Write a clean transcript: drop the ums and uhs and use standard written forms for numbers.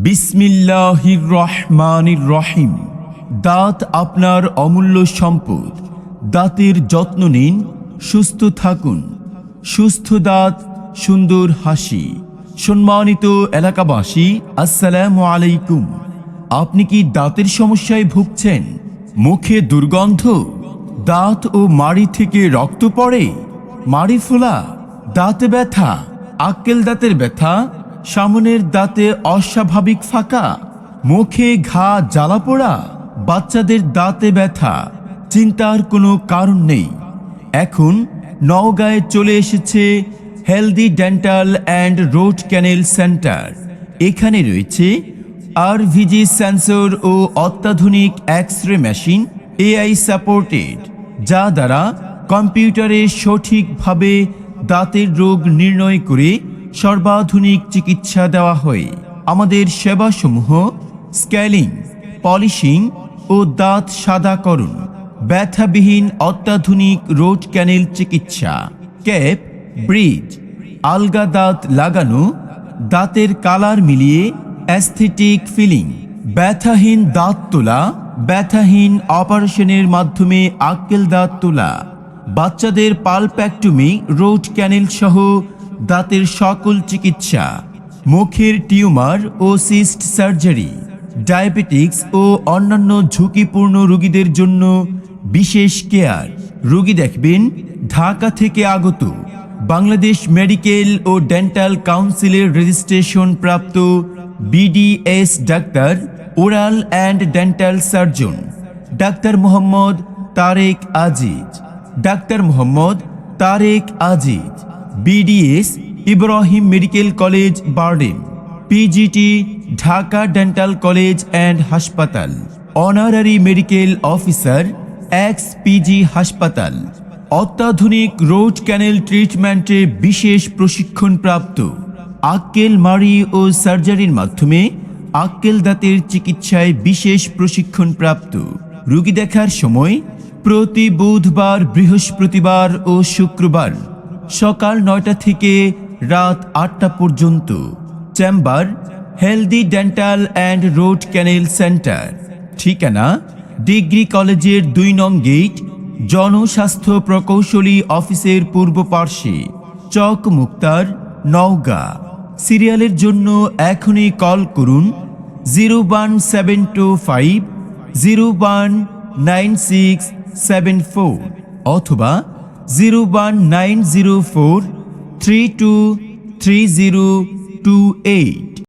বিসমিল্লাহির রহমানির রহিম। দাঁত আপনার অমূল্য সম্পদ। দাঁতের যত্ন নিন, সুস্থ থাকুন। সুস্থ দাঁত, সুন্দর হাসি। সম্মানিত এলাকাবাসী, আসসালামু আলাইকুম। আপনি কি দাঁতের সমস্যায় ভুগছেন? মুখে দুর্গন্ধ, দাঁত ও মাড়ি থেকে রক্ত পড়ে, মাড়ি ফোলা, দাঁতে ব্যথা, আক্কেল দাঁতের ব্যথা, সামনের দাঁতে অস্বাভাবিক ফাঁকা, মুখে ঘা, জ্বালা পোড়া, বাচ্চাদের দাঁতে ব্যথা। চিন্তার কোনো কারণ নেই। এখন নওগাঁয়ে চলে এসেছে healthy dental and root canal centre. এখানে রয়েছে আরভিজি সেন্সর ও অত্যাধুনিক এক্স-রে মেশিন, এআই সাপোর্টেড, যা দ্বারা কম্পিউটারে সঠিকভাবে দাঁতের রোগ নির্ণয় করে সর্বাধুনিক চিকিৎসা দেওয়া হয়। আমাদের সেবাসমূহ স্কেলিং, পলিশিং ও দাঁত সাদাকরণ, ব্যথাবিহীন অত্যাধুনিক রুট ক্যানেল চিকিৎসা, ক্যাপ, ব্রিজ, আলগা দাঁত লাগানো, দাঁতের কালার মিলিয়ে অ্যাস্থেটিক ফিলিং, ব্যথাহীন দাঁত তোলা, ব্যথাহীন অপারেশনের মাধ্যমে আক্কেল দাঁত তোলা, বাচ্চাদের পালপ্যাক্টমি, রুট ক্যানেল সহ দাঁতের সকল চিকিৎসা, মুখের টিউমার ও সিস্ট সার্জারি, ডায়াবেটিক্স ও অন্যান্য ঝুঁকিপূর্ণ রোগীদের জন্য বিশেষ কেয়ার। রোগী দেখবেন ঢাকা থেকে আগত, বাংলাদেশ মেডিকেল ও ডেন্টাল কাউন্সিলের রেজিস্ট্রেশন প্রাপ্ত BDS doctor, oral and dental surgeon doctor Mohammad Tareq Aziz. Doctor Mohammad Tareq Aziz, BDS Ibrahim medical college BIRDEM, PGT Dhaka dental college and হাসপাতাল, honorary medical officer, ex PG হাসপাতাল। অত্যাধুনিক রুট ক্যানেল ট্রিটমেন্টে বিশেষ প্রশিক্ষণপ্রাপ্ত, আক্কেল, মাড়ি ও সার্জারির মাধ্যমে আক্কেল দাঁতের চিকিৎসায় বিশেষ প্রশিক্ষণপ্রাপ্ত। রোগী দেখার সময় প্রতি বুধবার, বৃহস্পতিবার ও শুক্রবার সকাল 9টা থেকে রাত 8টা পর্যন্ত। Chamber healthy dental and root canal centre. ঠিকানা ডিগ্রি কলেজের 2 নং গেট, জনস্বাস্থ্য প্রকৌশলী অফিসের পূর্ব পার্শ্বে, চক মুক্তার, নওগাঁ। সিরিয়ালের জন্য এখনই কল করুন 01725 019674 অথবা 01904 323028।